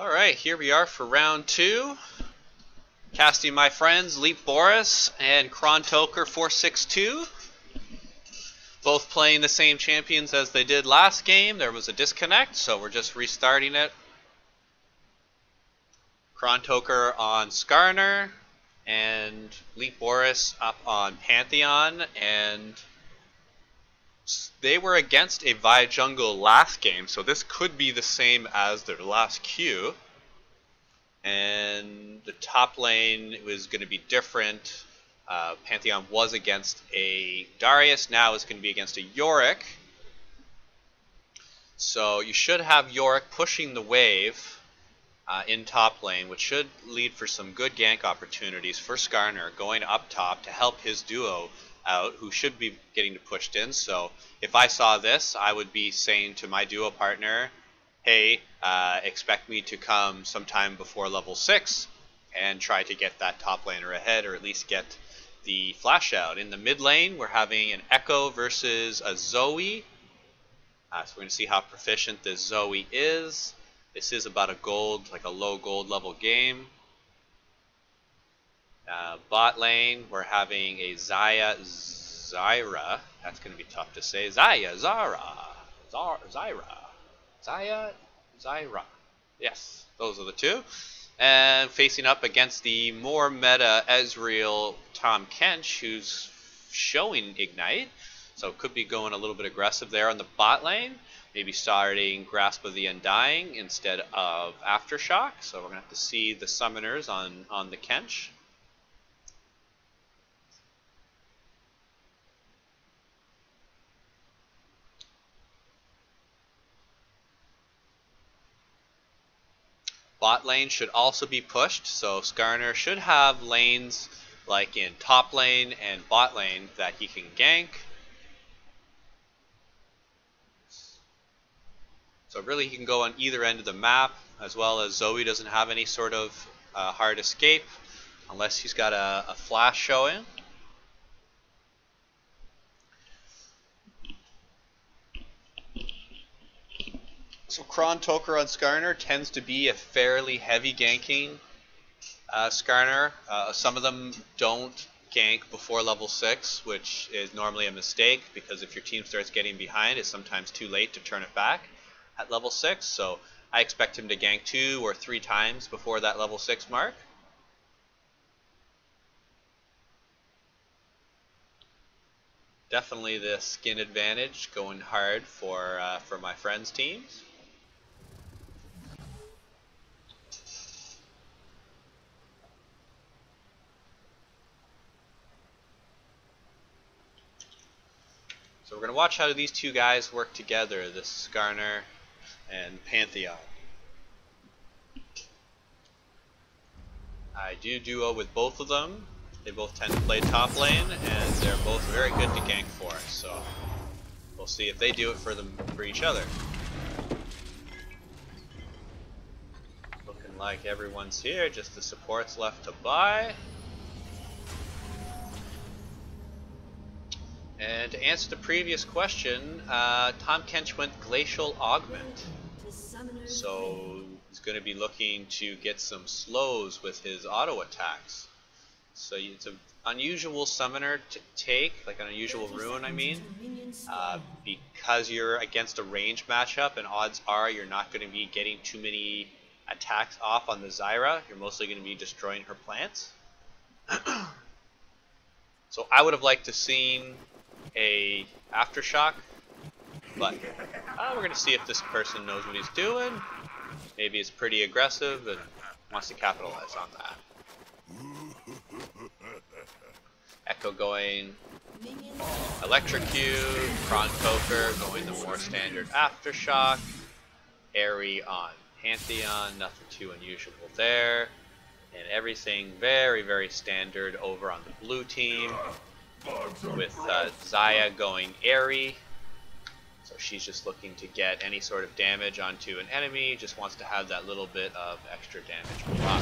Alright, here we are for round 2. Casting my friends Leetboris and Chrontoker 462. Both playing the same champions as they did last game. There was a disconnect, so we're just restarting it. Chrontoker on Skarner and Leetboris up on Pantheon, and they were against a Vi jungle last game, so this could be the same as their last queue. And the top lane was going to be different. Pantheon was against a Darius, now it's going to be against a Yorick. So you should have Yorick pushing the wave in top lane, which should lead for some good gank opportunities for Skarner going up top to help his duo out, who should be getting pushed in. So if I saw this, I would be saying to my duo partner, hey, expect me to come sometime before level 6 and try to get that top laner ahead, or at least get the flash out. In the mid lane, we're having an Echo versus a Zoe. So we're going to see how proficient this Zoe is. This is about a gold, like a low gold level game. Bot lane, we're having a Zyra. That's going to be tough to say. Zyra. Yes, those are the two. And facing up against the more meta Ezreal Tahm Kench, who's showing Ignite. So could be going a little bit aggressive there on the bot lane. Maybe starting Grasp of the Undying instead of Aftershock. So we're going to have to see the summoners on the Kench. Bot lane should also be pushed, so Skarner should have lanes like in top lane and bot lane that he can gank. So really he can go on either end of the map, as well as Zoe doesn't have any sort of hard escape unless he's got a flash showing. So Chrontoker on Skarner tends to be a fairly heavy ganking Skarner. Some of them don't gank before level 6, which is normally a mistake, because if your team starts getting behind, it's sometimes too late to turn it back at level 6. So I expect him to gank 2 or 3 times before that level 6 mark. Definitely the skin advantage going hard for my friends' teams. So we're going to watch how these two guys work together, this Skarner and Pantheon. I do duo with both of them. They both tend to play top lane, and they're both very good to gank for us. So we'll see if they do it for each other. Looking like everyone's here, just the supports left to buy. And to answer the previous question, Tahm Kench went Glacial Augment. So he's going to be looking to get some slows with his auto attacks. So it's an unusual summoner to take, like an unusual rune I mean, because you're against a range matchup, and odds are you're not going to be getting too many attacks off on the Zyra. You're mostly going to be destroying her plants. So I would have liked to seen a Aftershock, but we're going to see if this person knows what he's doing. Maybe he's pretty aggressive and wants to capitalize on that. Echo going Electrocute, Chrontoker going the more standard Aftershock, Airy on Pantheon, nothing too unusual there, and everything very, very standard over on the blue team, with Xayah going Airy. So she's just looking to get any sort of damage onto an enemy, just wants to have that little bit of extra damage block.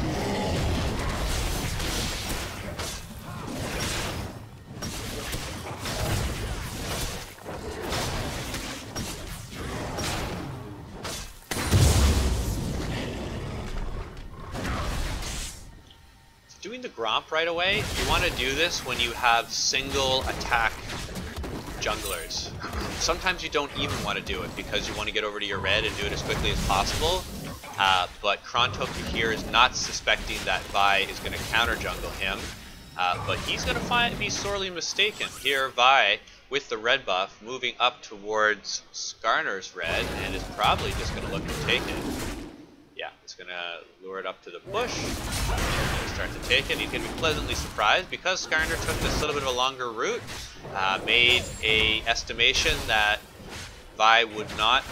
doing the Gromp right away, you want to do this when you have single attack junglers. Sometimes you don't even want to do it because you want to get over to your red and do it as quickly as possible. But Chrontoker here is not suspecting that Vi is going to counter jungle him. But he's going to be sorely mistaken. Here Vi, with the red buff, moving up towards Skarner's red, and is probably just going to look to take it. Yeah, it's going to lure it up to the bush, and start to take it. He's going to be pleasantly surprised because Skarner took this little bit of a longer route, made a estimation that Vi would not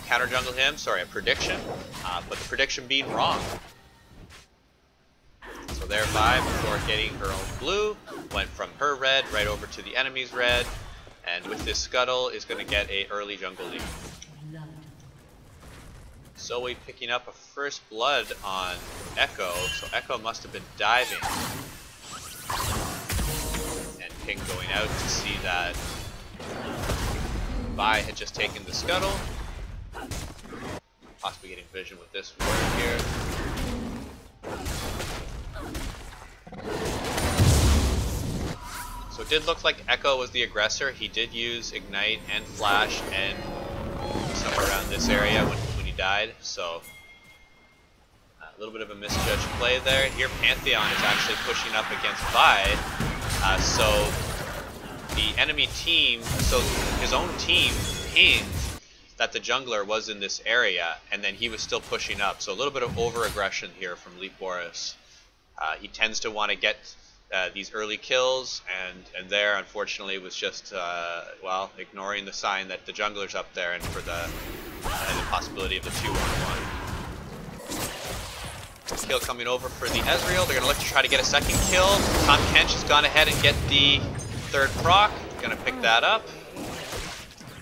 counter jungle him, sorry, a prediction, but the prediction being wrong. So there Vi, before getting her own blue, went from her red right over to the enemy's red, and with this scuttle is going to get a early jungle lead. Zoe picking up a first blood on Echo, so Echo must have been diving. And Ping going out to see that Vi had just taken the scuttle. Possibly getting vision with this ward here. So it did look like Echo was the aggressor. He did use Ignite and Flash and somewhere around this area when he died, so a little bit of a misjudged play there. Here Pantheon is actually pushing up against Vi, so the enemy team, so his own team pinged that the jungler was in this area, and then he was still pushing up, so a little bit of over-aggression here from Leetboris. He tends to want to get these early kills, and there unfortunately was just well, ignoring the sign that the jungler's up there and for the possibility of the 2-1-1. Kill coming over for the Ezreal. They're going to look to try to get a second kill. Tom Kench has gone ahead and get the third proc. Going to pick that up.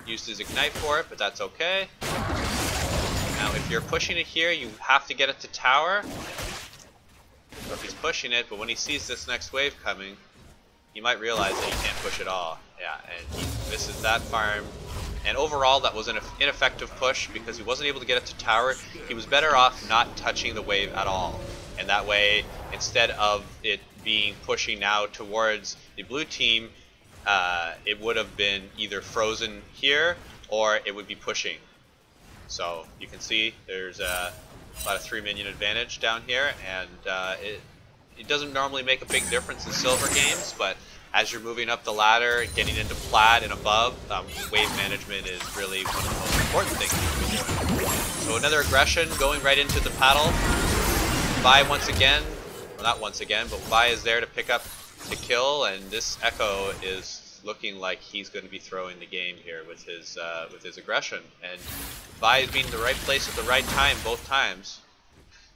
Used his Ignite for it, but that's okay. Now if you're pushing it here, you have to get it to tower. So if he's pushing it, but when he sees this next wave coming, you might realize that he can't push at all. Yeah, and he misses that farm. And overall, that was an ineffective push because he wasn't able to get it to tower. He was better off not touching the wave at all. And that way, instead of it being pushing now towards the blue team, it would have been either frozen here or it would be pushing. So you can see there's about a 3 minion advantage down here, and it doesn't normally make a big difference in silver games, but as you're moving up the ladder and getting into plat and above, wave management is really one of the most important things you can do. So another aggression going right into the paddle. Vi once again, well not once again, but Vi is there to pick up the kill, and this Echo is looking like he's going to be throwing the game here with his aggression. And Vi is being in the right place at the right time both times.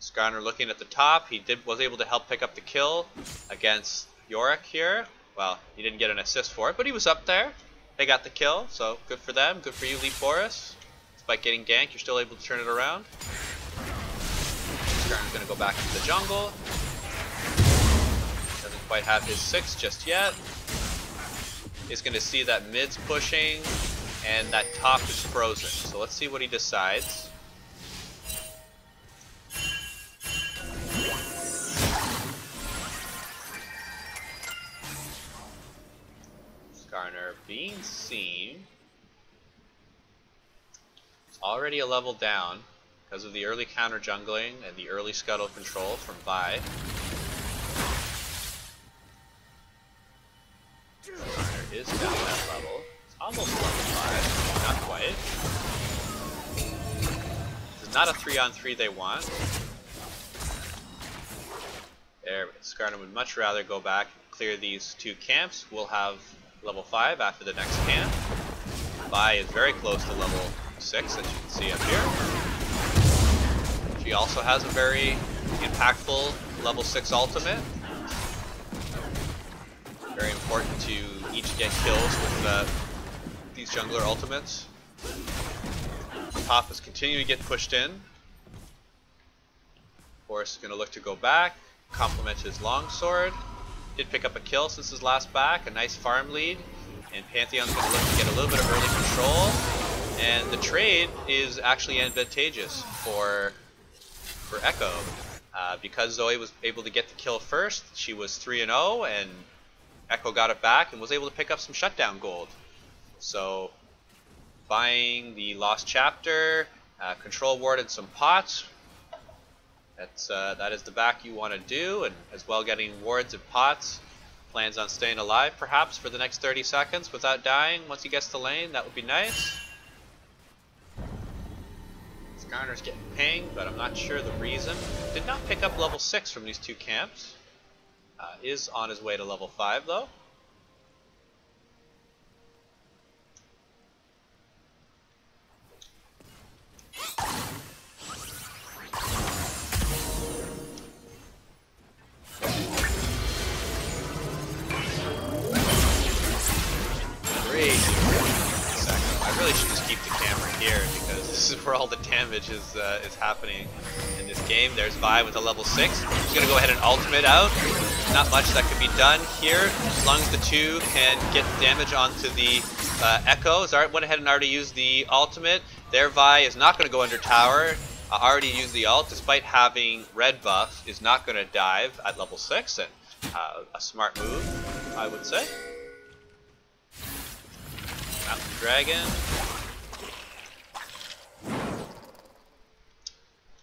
Skarner looking at the top, he was able to help pick up the kill against Yorick here. Well, he didn't get an assist for it, but he was up there. They got the kill, so good for them. Good for you, Leetboris. Despite getting ganked, you're still able to turn it around. Skarner's going to go back into the jungle. Doesn't quite have his 6 just yet. He's going to see that mid's pushing, and that top is frozen. So let's see what he decides. Skarner being seen. It's already a level down because of the early counter jungling and the early scuttle control from Vi. Skarner is down that level. It's almost level 5, not quite. This is not a 3-on-3 they want. There, Skarner would much rather go back and clear these 2 camps. We'll have level 5 after the next camp. Vi is very close to level 6, as you can see up here. She also has a very impactful level 6 ultimate. Very important to each get kills with these jungler ultimates. Top is continuing to get pushed in. Boris is going to look to go back, complement his longsword. Did pick up a kill since his last back, a nice farm lead, and Pantheon's going to look to get a little bit of early control, and the trade is actually advantageous for Echo. Because Zoe was able to get the kill first, she was 3-0, and Echo got it back and was able to pick up some shutdown gold. So, buying the Lost Chapter, Control Ward and some pots. That is the back you want to do, and as well getting wards and pots. Plans on staying alive perhaps for the next 30 seconds without dying once he gets to lane. That would be nice. Skarner's getting pinged, but I'm not sure the reason. Did not pick up level 6 from these two camps. Is on his way to level 5 though. I really should just keep the camera here because this is where all the damage is happening in this game. There's Vi with a level 6. He's going to go ahead and ultimate out. Not much that can be done here as long as the two can get damage onto the Echo. Zart went ahead and already used the ultimate. Their Vi is not going to go under tower. Already used the ult despite having red buff. Is not going to dive at level 6, and a smart move, I would say. Mountain Dragon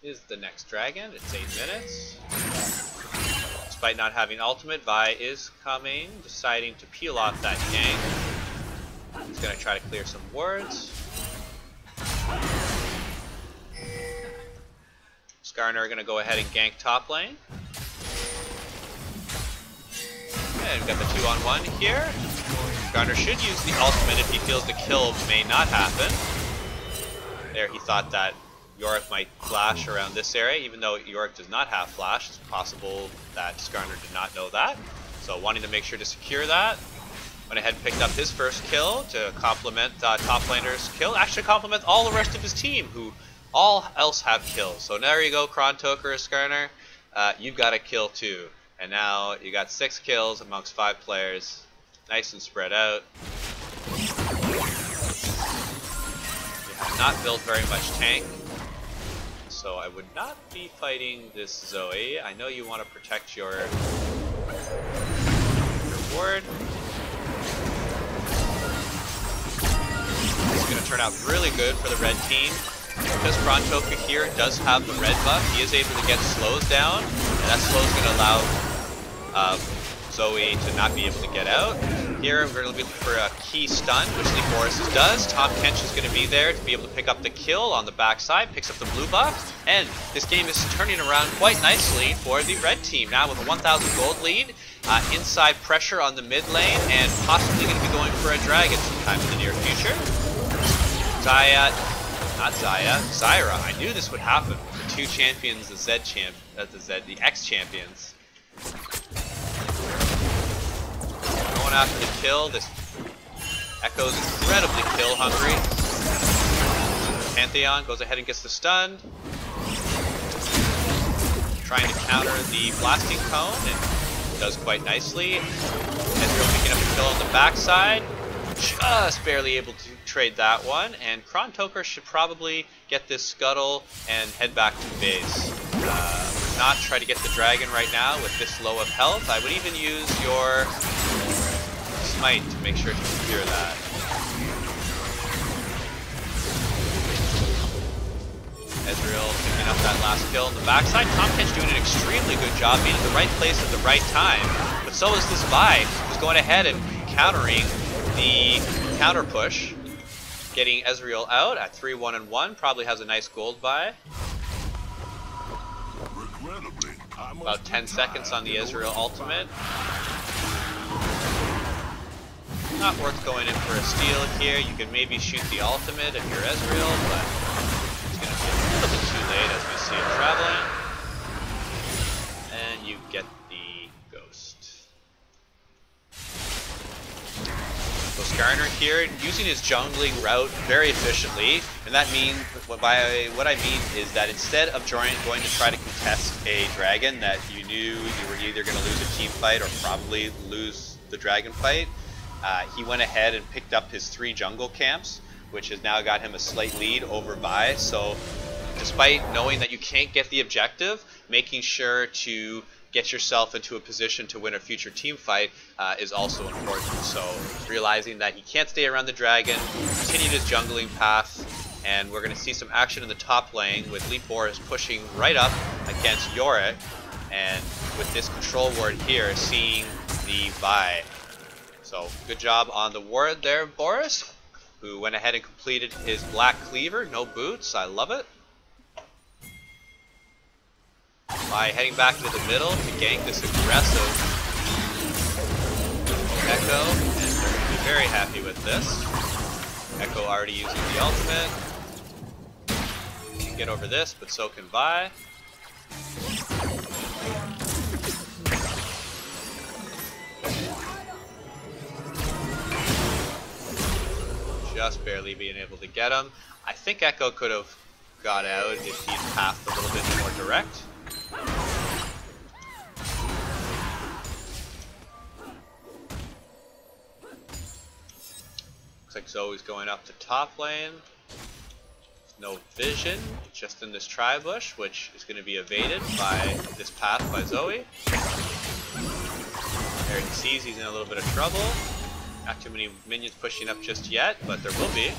is the next dragon. It's 8 minutes. Despite not having ultimate, Vi is coming, deciding to peel off that gank. He's going to try to clear some wards. Skarner are going to go ahead and gank top lane. And we've got the 2-on-1 here. Skarner should use the ultimate if he feels the kill may not happen. There, he thought that Yorick might flash around this area, even though Yorick does not have flash. It's possible that Skarner did not know that. So wanting to make sure to secure that, went ahead and picked up his first kill to complement top laner's kill. Actually complement all the rest of his team, who all else have kills. So there you go, Chrontoker, Skarner. You've got a kill too. And now you got 6 kills amongst 5 players. Nice and spread out. You have not built very much tank, so I would not be fighting this Zoe. I know you want to protect your ward. This is going to turn out really good for the red team. Because Chrontoker here does have the red buff, he is able to get slows down, and that slow is going to allow Zoe to not be able to get out. Here we're going to be looking for a key stun, which Leetboris does. Tom Kench is going to be there to be able to pick up the kill on the backside, picks up the blue buff, and this game is turning around quite nicely for the red team. Now with a 1,000 gold lead, inside pressure on the mid lane, and possibly going to be going for a dragon sometime in the near future. Zyra. I knew this would happen. The two champions, the X champions. Going after the kill. This Echo's incredibly kill hungry. Pantheon goes ahead and gets the stun. Trying to counter the blasting cone and does quite nicely. Ezreal picking up a kill on the backside. Just barely able to trade that one, and Chrontoker should probably get this scuttle and head back to base. Would not try to get the dragon right now with this low of health. I would even use your smite to make sure to secure that. Ezreal picking up that last kill on the backside. Tom Kench doing an extremely good job being in the right place at the right time, but so is this Vi, who's going ahead and countering the counter push, getting Ezreal out at 3-1-1. Probably has a nice gold buy. About 10 seconds on the Ezreal ultimate. Not worth going in for a steal here. You can maybe shoot the ultimate if you're Ezreal, but it's going to be a little bit too late as we see him traveling. And you get the ghost. So Skarner here using his jungling route very efficiently, and that means what I mean is that instead of going to try to contest a dragon that you knew you were either going to lose a team fight or probably lose the dragon fight, he went ahead and picked up his 3 jungle camps, which has now got him a slight lead over Vi. So despite knowing that you can't get the objective, making sure to get yourself into a position to win a future team fight is also important. So realizing that he can't stay around the dragon, continued his jungling path, and we're going to see some action in the top lane with Leetboris pushing right up against Yorick, and with this control ward here, seeing the Vi. So good job on the ward there, Boris, who went ahead and completed his black cleaver, no boots, I love it. By heading back into the middle to gank this aggressive Echo, and we're going to be very happy with this. Echo already using the ultimate. Can get over this, but so can Vi. Just barely being able to get him. I think Echo could have got out if he'd pathed a little bit more direct. Looks like Zoe's going up to top lane. No vision, just in this tri-bush, which is going to be evaded by this path by Zoe. There he sees he's in a little bit of trouble. Not too many minions pushing up just yet, but there will be.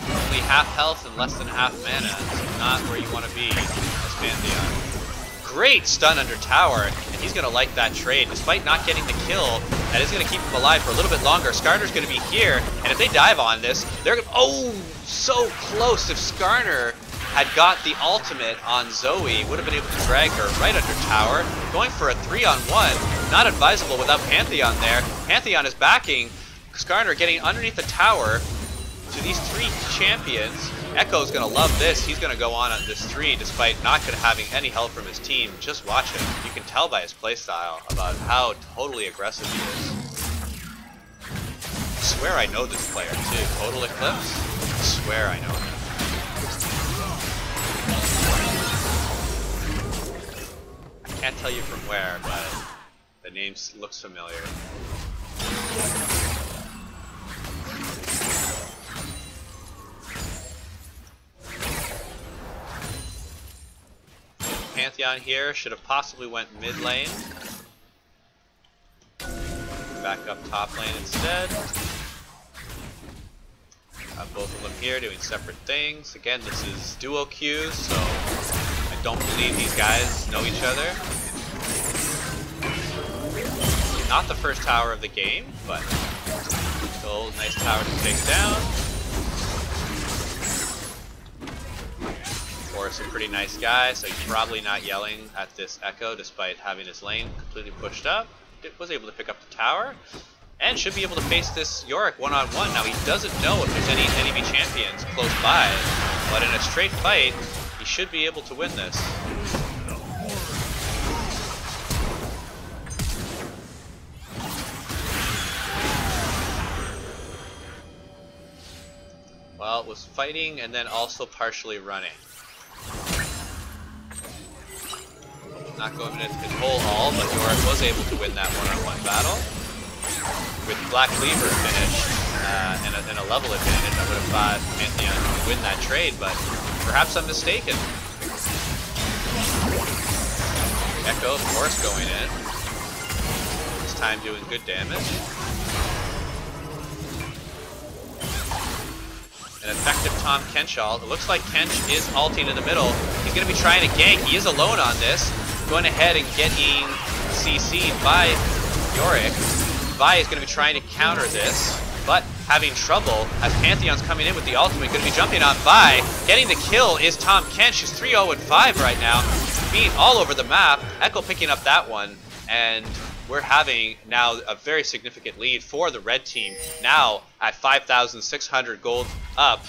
Only half health and less than half mana. It's not where you want to be as Pantheon. Great stun under tower, and he's going to like that trade. Despite not getting the kill, that is going to keep him alive for a little bit longer. Skarner's going to be here, and if they dive on this, they're going to... Oh, so close. If Skarner had got the ultimate on Zoe, would have been able to drag her right under tower. Going for a 3-on-1, not advisable without Pantheon there. Pantheon is backing Skarner, getting underneath the tower to these three champions. Echo's gonna love this. He's gonna go on this 3 despite not gonna having any help from his team. Just watch him. You can tell by his playstyle about how totally aggressive he is. I swear I know this player too. Total Eclipse? I swear I know him. I can't tell you from where, but the name looks familiar. Pantheon here should have possibly went mid lane. Back up top lane instead. Have both of them here doing separate things. Again, this is duo queues, so I don't believe these guys know each other. Not the first tower of the game, but still nice tower to take down. Boris a pretty nice guy, so he's probably not yelling at this Echo despite having his lane completely pushed up. Was able to pick up the tower, and should be able to face this Yorick one-on-one. Now he doesn't know if there's any enemy champions close by, but in a straight fight, he should be able to win this. Well, it was fighting and then also partially running. Not going into his whole all, but Yorick was able to win that one-on-one battle. With Black Cleaver finished and a level advantage, I would have thought Pantheon would win that trade, but perhaps I'm mistaken. Echo, of course, going in. This time doing good damage. An effective Tom Kenshall. It looks like Kench is ulting in the middle. He's going to be trying to gank. He is alone on this. Going ahead and getting CC'd by Yorick. Vi is going to be trying to counter this, but having trouble as Pantheon's coming in with the ultimate. Going to be jumping on Vi. Getting the kill is Tom Kench. He's 3-0-5 right now. Being all over the map. Echo picking up that one, and we're having now a very significant lead for the red team. Now at 5,600 gold up.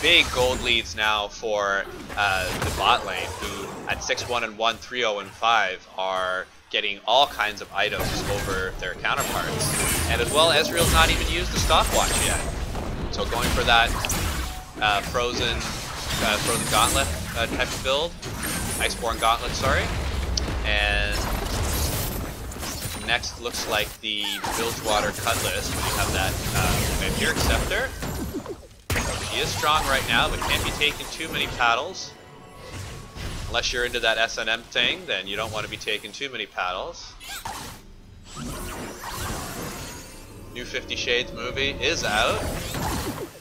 Big gold leads now for the bot lane, who at 6-1-1, 3-0-5 are getting all kinds of items over their counterparts. And as well, Ezreal's not even used the stopwatch yet. So going for that frozen gauntlet type of build. Iceborne Gauntlet, sorry. And next looks like the Bilgewater Cutlass. We have that Vampiric Scepter. He is strong right now, but can't be taking too many paddles. Unless you're into that S&M thing, then you don't want to be taking too many paddles. New 50 Shades movie is out.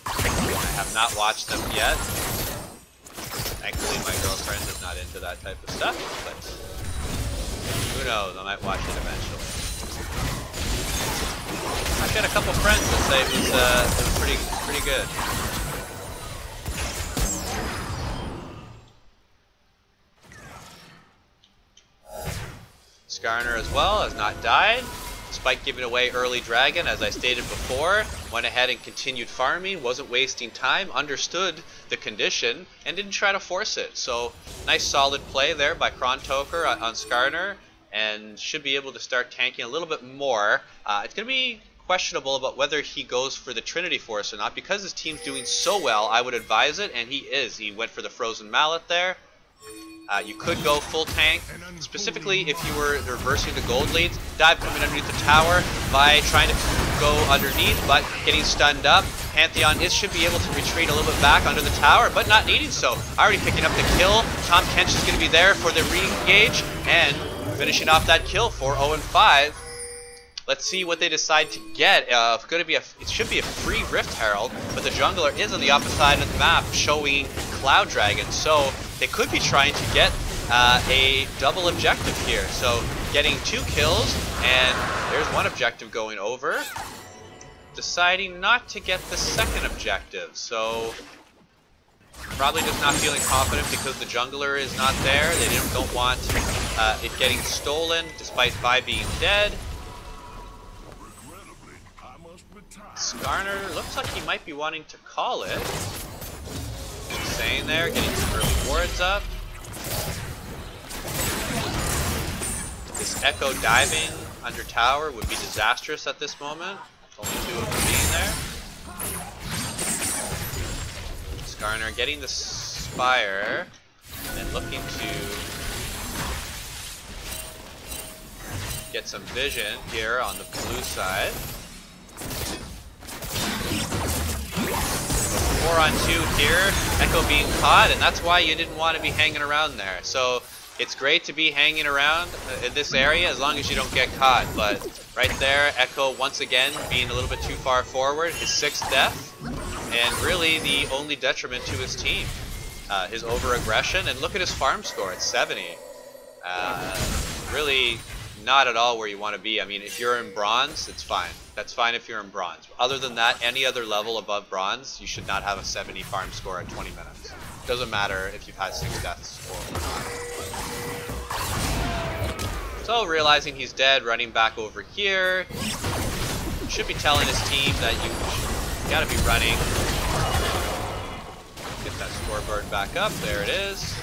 I have not watched them yet. Thankfully, my girlfriend is not into that type of stuff, but who knows, I might watch it eventually. I've got a couple friends that say it was pretty good. Skarner as well has not died, despite giving away early dragon. As I stated before, went ahead and continued farming, wasn't wasting time, understood the condition, and didn't try to force it. So nice solid play there by Chrontoker on Skarner, and should be able to start tanking a little bit more. It's going to be questionable about whether he goes for the Trinity Force or not. Because his team's doing so well, I would advise it, and he is. He went for the Frozen Mallet there. You could go full tank, specifically if you were reversing the gold leads. Dive coming underneath the tower by trying to go underneath, but getting stunned up. Pantheon should be able to retreat a little bit back under the tower, but not needing so. Already picking up the kill. Tom Kench is going to be there for the re-engage, and finishing off that kill for 0-5. Let's see what they decide to get. It should be a free Rift Herald, but the jungler is on the opposite side of the map, showing Cloud Dragon. So they could be trying to get a double objective here. So getting 2 kills, and there's one objective going over. Deciding not to get the second objective. So probably just not feeling confident because the jungler is not there. They don't want it getting stolen, despite Vi being dead. Skarner looks like he might be wanting to call it. Just saying there, getting some early wards up. This Echo diving under tower would be disastrous at this moment. Only 2 of them being there. Skarner getting the Spire and looking to get some vision here on the blue side. 4-on-2 here, Echo being caught, and that's why you didn't want to be hanging around there. So it's great to be hanging around in this area as long as you don't get caught, but right there, Echo once again being a little bit too far forward, his 6th death, and really the only detriment to his team. His over-aggression, and look at his farm score at 70. Really not at all where you want to be. I mean, if you're in bronze, it's fine. That's fine if you're in bronze. Other than that, any other level above bronze, you should not have a 70 farm score at 20 minutes. Doesn't matter if you've had 6 deaths or not. So realizing he's dead, running back over here. Should be telling his team that you gotta be running. Get that scoreboard back up. There it is.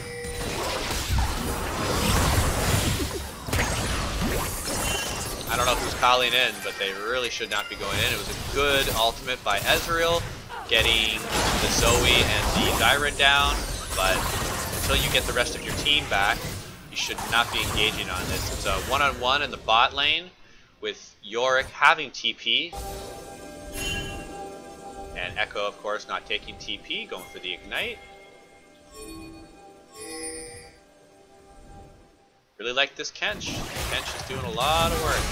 I don't know who's calling in, but they really should not be going in. It was a good ultimate by Ezreal, getting the Zoe and the Zyra down, but until you get the rest of your team back, you should not be engaging on this. It's a one-on-one in the bot lane, with Yorick having TP, and Echo, of course, not taking TP, going for the Ignite. Really like this Kench. Kench is doing a lot of work.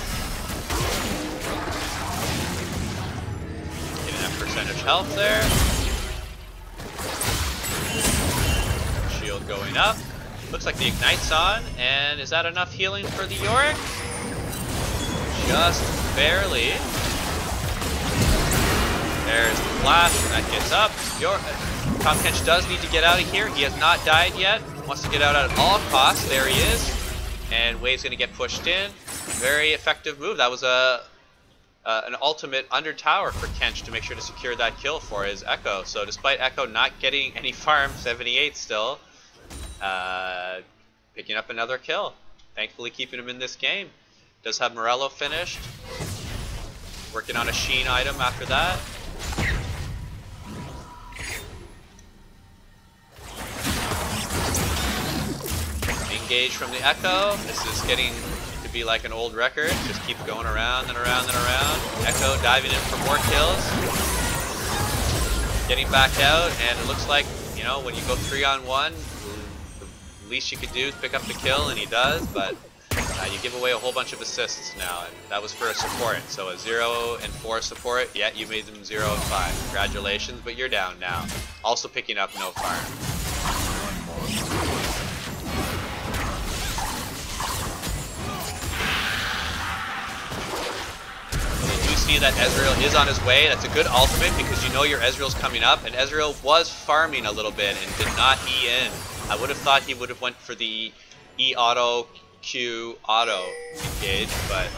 Getting that percentage health there. Shield going up. Looks like the Ignite's on. And is that enough healing for the Yorick? Just barely. There's the flash, and that gets up. Tom Kench does need to get out of here. He has not died yet. Wants to get out at all costs. There he is. And Wave's going to get pushed in. Very effective move. That was an ultimate under tower for Kench to make sure to secure that kill for his Echo. So despite Echo not getting any farm, 78 still, picking up another kill. Thankfully keeping him in this game. Does have Morello finished. Working on a Sheen item after that. Engage from the Echo. This is getting to be like an old record. Just keep going around and around and around. Echo diving in for more kills. getting back out, and it looks like, you know, when you go 3-on-1, the least you could do is pick up the kill, and he does, but you give away a whole bunch of assists now, and that was for a support. So a 0 and 4 support, yeah, you made them 0 and 5. Congratulations, but you're down now. Also picking up no farm. You do see that Ezreal is on his way. That's a good ultimate because you know your Ezreal's coming up, and Ezreal was farming a little bit and did not E in. I would have thought he would have went for the E auto, Q auto engage, but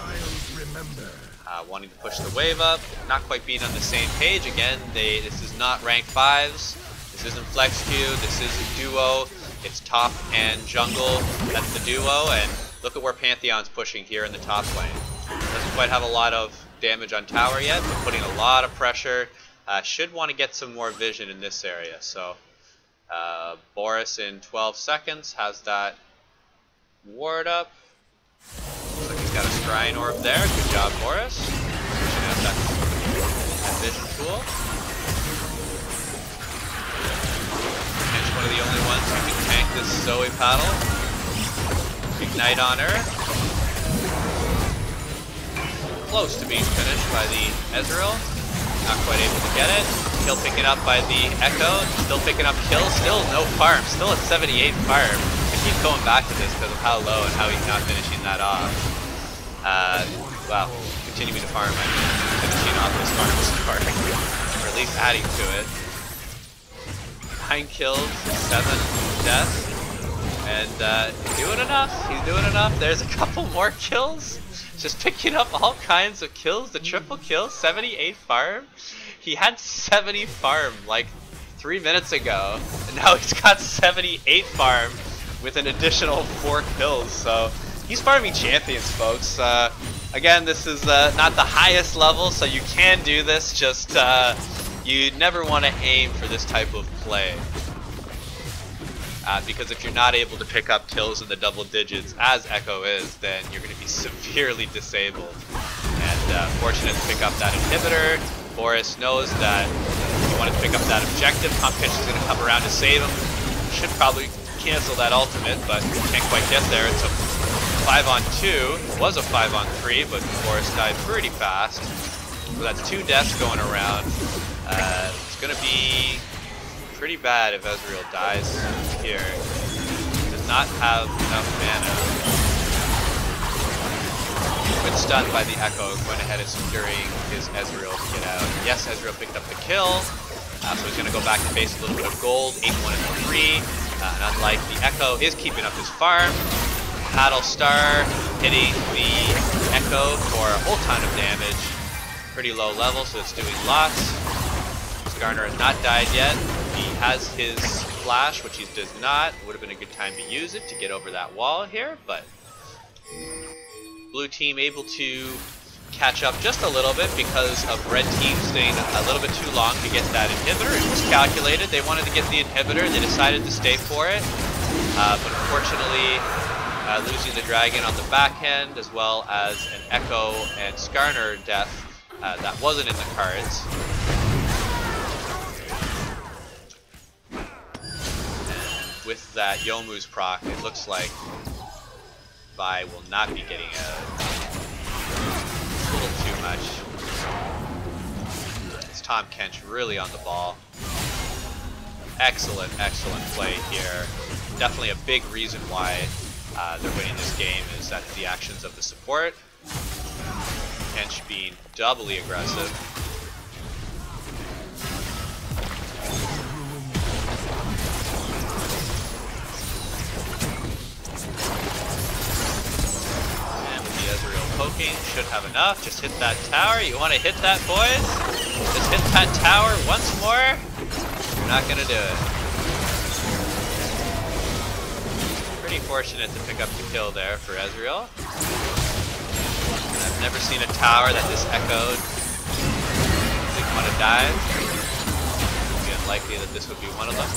wanting to push the wave up, not quite being on the same page. Again, this is not rank 5s, this isn't flex Q, this is a duo, it's top and jungle, that's the duo, and look at where Pantheon's pushing here in the top lane. Doesn't quite have a lot of damage on tower yet, but putting a lot of pressure. Should want to get some more vision in this area, so Boris in 12 seconds has that ward up. Looks like he's got a scrying orb there. Good job, Boris. Pushing out that vision tool. Ken's one of the only ones who can tank this Zoe paddle. Ignite on her. Close to being finished by the Ezreal. Not quite able to get it. Kill picking up by the Echo. Still picking up kills. Still no farm. Still at 78 farm. Keep going back to this because of how low and how he's not finishing that off. Well, continuing to farm, I mean, finishing off this farm score, or at least adding to it. 9 kills, 7 deaths, and he's doing enough. He's doing enough. There's a couple more kills. Just picking up all kinds of kills. The triple kill, 78 farm. He had 70 farm like 3 minutes ago, and now he's got 78 farm with an additional 4 kills, so he's farming champions, folks. Again, this is not the highest level, so you can do this, just you never want to aim for this type of play. Because if you're not able to pick up kills in the double digits, as Echo is, then you're going to be severely disabled. And fortunate to pick up that inhibitor. Boris knows that if you want to pick up that objective, Pumpkinch is going to come around to save him. Should probably cancel that ultimate, but can't quite get there. It's a 5-on-2. It was a 5-on-3, but Boris died pretty fast. So that's 2 deaths going around. It's going to be pretty bad if Ezreal dies here. He does not have enough mana. Been stunned by the Echo, going ahead and securing his Ezreal to get out. Yes, Ezreal picked up the kill, so he's going to go back to base a little bit of gold, 8-1 and 3. And unlike the Echo, is keeping up his farm. Paddle Star hitting the Echo for a whole ton of damage. Pretty low level, so it's doing lots. Skarner has not died yet. He has his flash, which he does not. Would have been a good time to use it to get over that wall here, but blue team able to catch up just a little bit because of red team staying a little bit too long to get that inhibitor. It was calculated. They wanted to get the inhibitor. They decided to stay for it. But unfortunately, losing the dragon on the back end, as well as an Echo and Skarner death, that wasn't in the cards. And with that Youmuu's proc, it looks like Vi will not be getting a little too much. It's Tahm Kench really on the ball. Excellent, excellent play here. Definitely a big reason why they're winning this game is that the actions of the support. Kench being doubly aggressive. Poking, should have enough. Just hit that tower. You want to hit that, boys? Just hit that tower once more. You're not gonna do it. Pretty fortunate to pick up the kill there for Ezreal. I've never seen a tower that this echoed. Didn't want to dive. It would be unlikely that this would be one of them.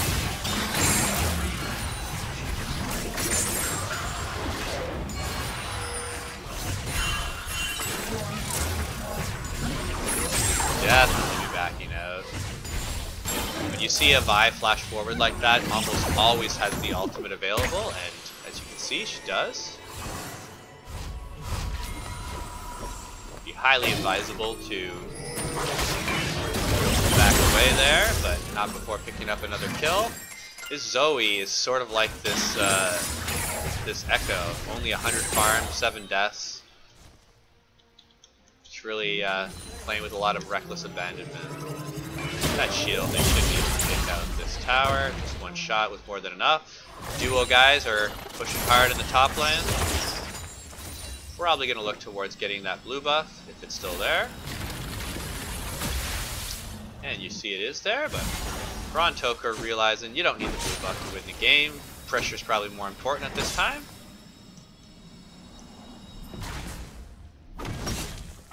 Definitely be backing out. When you see a Vi flash forward like that, almost always has the ultimate available, and as you can see, she does. Be highly advisable to back away there, but not before picking up another kill. This Zoe is sort of like this this Echo, only 100 farm, 7 deaths. It's really playing with a lot of reckless abandonment. That shield, they should be able to take out this tower. Just one shot with more than enough. Duo guys are pushing hard in the top lane. Probably going to look towards getting that blue buff, if it's still there. And you see it is there, but Chrontoker realizing you don't need the blue buff to win the game. Pressure's probably more important at this time.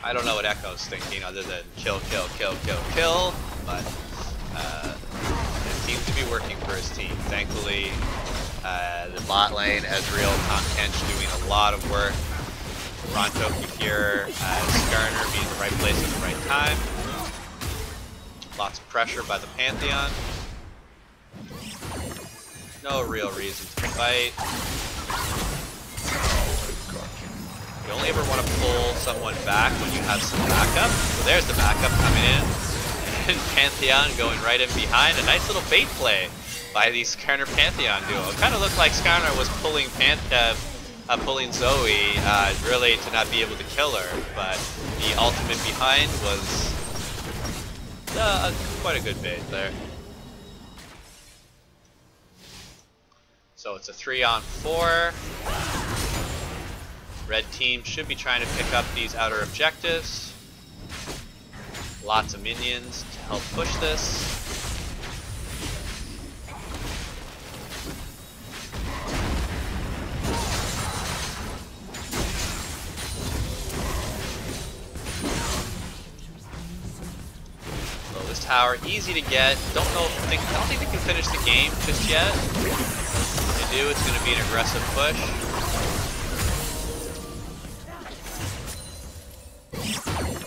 I don't know what Echo's thinking other than kill, kill, kill, kill, kill, but it seems to be working for his team. Thankfully, the bot lane, Ezreal, Tahm Kench doing a lot of work. Chrontoker here, Skarner being in the right place at the right time. Lots of pressure by the Pantheon. No real reason to fight. You only ever want to pull someone back when you have some backup. So there's the backup coming in. And Pantheon going right in behind. A nice little bait play by the Skarner Pantheon duo. It kind of looked like Skarner was pulling pulling Zoe really to not be able to kill her. But the ultimate behind was quite a good bait there. So it's a 3-on-4. Red team should be trying to pick up these outer objectives. Lots of minions to help push this. So this tower easy to get. I don't think they can finish the game just yet. If they do, it's going to be an aggressive push.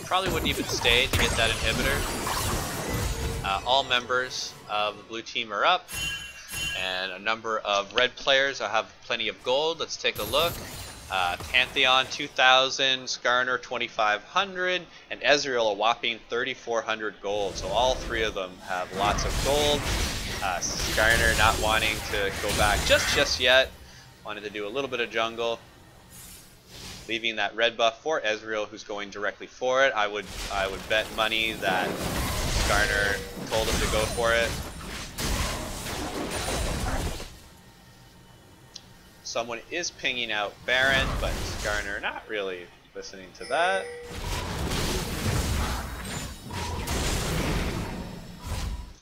Probably wouldn't even stay to get that inhibitor. All members of the blue team are up, and a number of red players have plenty of gold. Let's take a look. Pantheon 2,000, Skarner 2,500, and Ezreal a whopping 3,400 gold. So all three of them have lots of gold. Skarner not wanting to go back just yet. Wanted to do a little bit of jungle. Leaving that red buff for Ezreal, who's going directly for it. I would bet money that Skarner told him to go for it. Someone is pinging out Baron, but Skarner not really listening to that.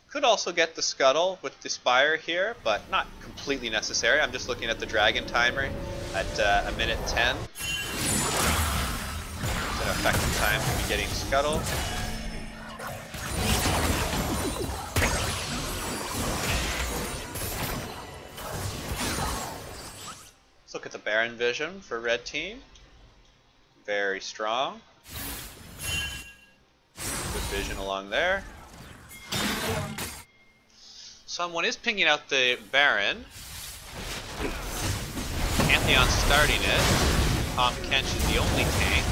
Could also get the scuttle with the Spire here, but not completely necessary. I'm just looking at the dragon timer at a minute 10. It's an effective time to be getting scuttle. Let's look at the Baron vision for red team. Very strong. Good vision along there. Someone is pinging out the Baron. Pantheon starting it. Tahm Kench is the only tank.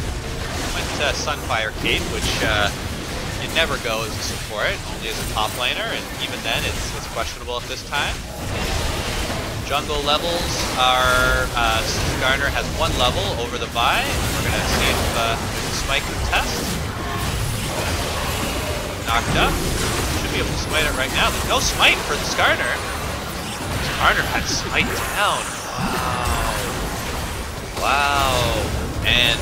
Went Sunfire Cape, which it never goes as a support, only as a top laner, and even then it's questionable at this time. Jungle levels are Skarner has 1 level over the Vi. We're gonna see if there's a smite contest. Knocked up. Should be able to smite it right now. There's no smite for the Skarner. Skarner had smite down. Wow. And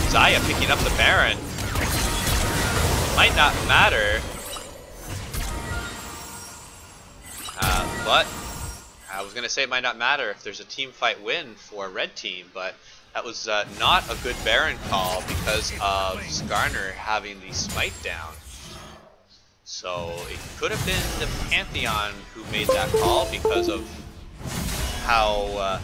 Zaya picking up the Baron. Might not matter. But I was going to say it might not matter if there's a team fight win for red team, but that was not a good Baron call because of Skarner having the smite down. So it could have been the Pantheon who made that call because of how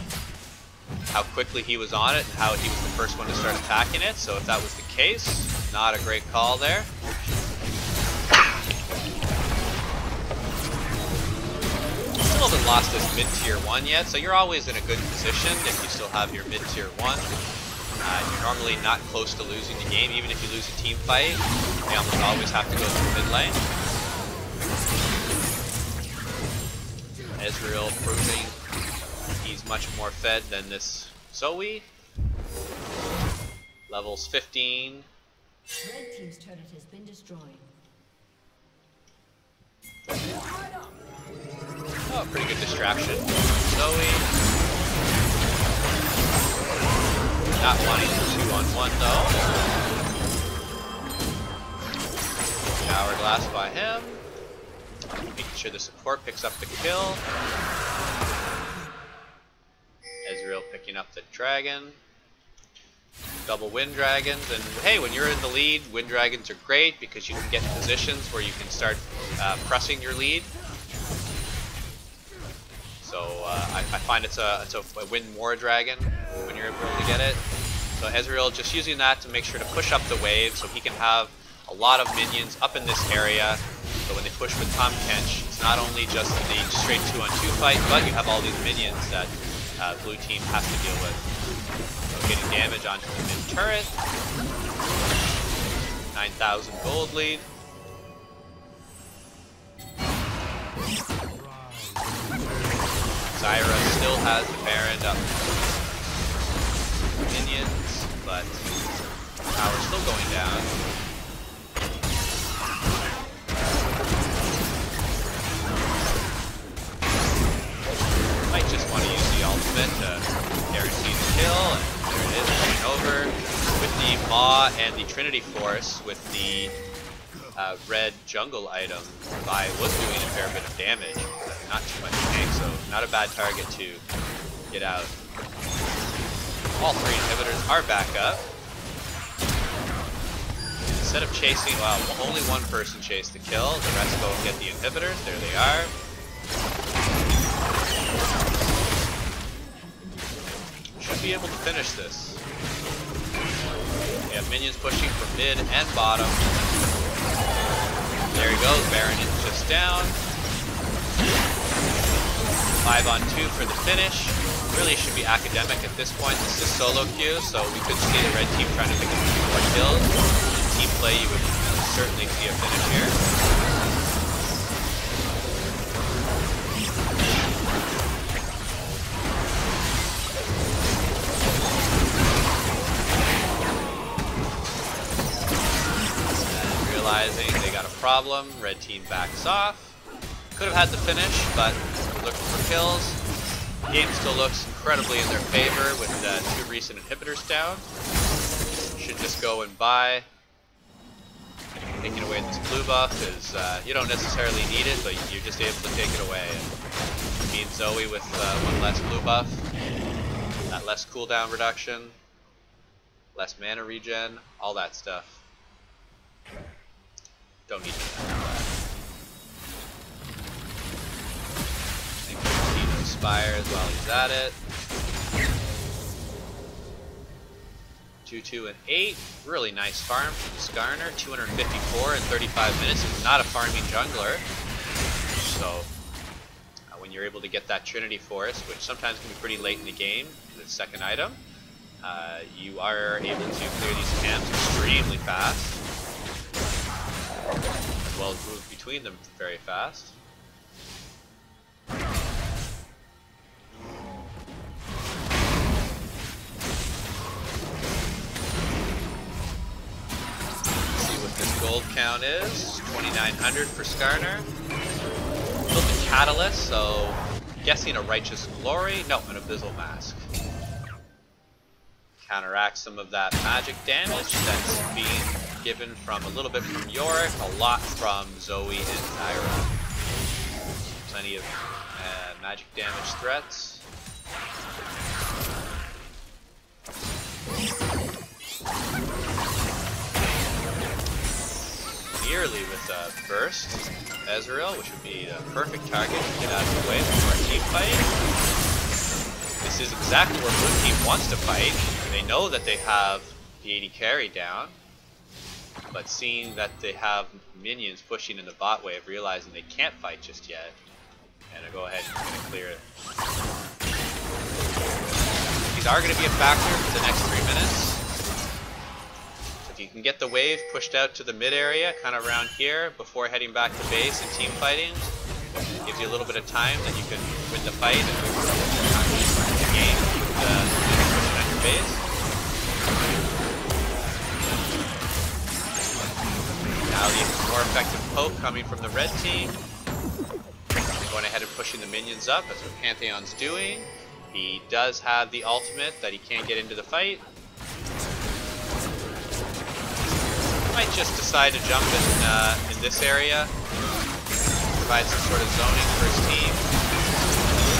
quickly he was on it and how he was the first one to start attacking it. So if that was the case, not a great call there. lost this mid-tier 1 yet, so you're always in a good position if you still have your mid-tier 1. You're normally not close to losing the game, even if you lose a team fight. You almost always have to go through mid lane. Ezreal proving he's much more fed than this Zoe. Levels 15. Red team's turret has been destroyed. Oh, pretty good distraction. Zoe. Not wanting 2-on-1 though. Hourglass by him. Making sure the support picks up the kill. Ezreal picking up the dragon. Double wind dragons, and hey, when you're in the lead, wind dragons are great because you can get in positions where you can start pressing your lead. So I find it's a win more dragon when you're able to get it. So Ezreal just using that to make sure to push up the wave so he can have a lot of minions up in this area. So when they push with Tom Kench, it's not only just the straight 2-on-2 fight, but you have all these minions that blue team has to deal with. So getting damage onto the mid turret. 9,000 gold lead. Zyra still has the Baron up minions, but power's still going down. Might just want to use the ultimate to guarantee the kill, and there it is, getting over with the Maw and the Trinity Force with the red jungle item. I was doing a fair bit of damage, but not too much tank, so not a bad target to get out. All three inhibitors are back up. Instead of chasing, well, only one person chased the kill, the rest go and get the inhibitors. There they are. Should be able to finish this. We have minions pushing from mid and bottom. There he goes, Baron is just down. 5-on-2 for the finish. Really should be academic at this point. This is solo queue, so we could see the red team trying to pick up more kills. In team play, you would certainly see a finish here. And realizing they got a problem, red team backs off. Could have had the finish, but looking for kills. The game still looks incredibly in their favor with 2 recent inhibitors down. Should just go and buy. Taking away this blue buff is, you don't necessarily need it, but you're just able to take it away. And me and Zoe with 1 less blue buff, that less cooldown reduction, less mana regen, all that stuff. Don't need that. Spires while he's at it. 2, 2, and 8. Really nice farm from Skarner. 254 in 35 minutes. He's not a farming jungler. So when you're able to get that Trinity Force, which sometimes can be pretty late in the game, the second item, you are able to clear these camps extremely fast, as well as move between them very fast. Gold count is 2,900 for Skarner. Built a Catalyst, so guessing a Righteous Glory. No, an Abyssal Mask. Counteract some of that magic damage that's being given from a little bit from Yorick, a lot from Zoe and Zyra. Plenty of magic damage threats. Nearly with a burst, Ezreal, which would be the perfect target to get out of the way before a team fight. This is exactly where blue team wants to fight. They know that they have the AD carry down, but seeing that they have minions pushing in the bot wave, realizing they can't fight just yet, And I'll go ahead and clear it. These are going to be a factor for the next 3 minutes. So if you can get the wave pushed out to the mid area, kind of around here, before heading back to base and team fighting, gives you a little bit of time that you can win the fight and the game with pushing at your base. Now the more effective poke coming from the red team. Going ahead and pushing the minions up, that's what Pantheon's doing. He does have the ultimate that he can't get into the fight. Might just decide to jump in this area. Provide some sort of zoning for his team.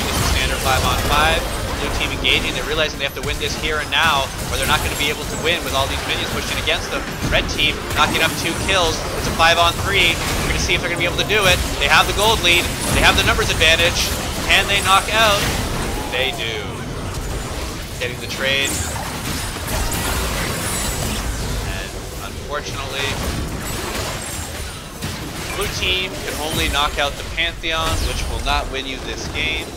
This is standard 5-on-5. Blue team engaging, they're realizing they have to win this here and now, or they're not going to be able to win with all these minions pushing against them. Red team knocking up 2 kills. It's a 5-on-3. We're going to see if they're going to be able to do it. They have the gold lead. They have the numbers advantage. Can they knock out? They do. Getting the trade. And unfortunately, blue team can only knock out the Pantheon, which will not win you this game.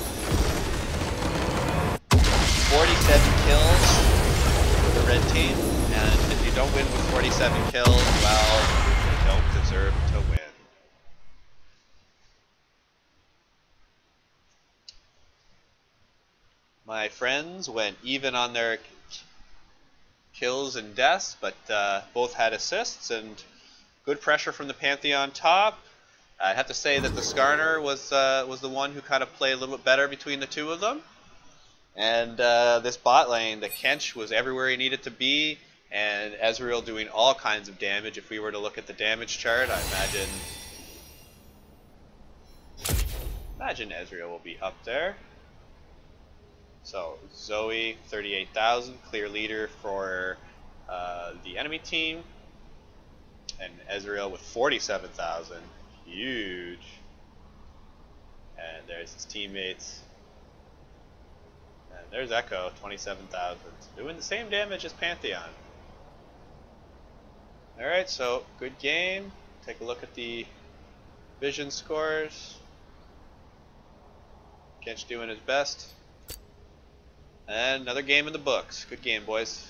47 kills for the red team, and if you don't win with 47 kills, well, you don't deserve to win. My friends went even on their kills and deaths, but both had assists and good pressure from the Pantheon top. I have to say that the Skarner was the one who kind of played a little bit better between the two of them. And this bot lane, the Kench was everywhere he needed to be, and Ezreal doing all kinds of damage. If we were to look at the damage chart, I imagine Ezreal will be up there. So Zoe, 38,000, clear leader for the enemy team, and Ezreal with 47,000, huge. And there's his teammates. And there's Echo, 27,000, doing the same damage as Pantheon. Alright, so good game. Take a look at the vision scores. Kench doing his best. And another game in the books. Good game, boys.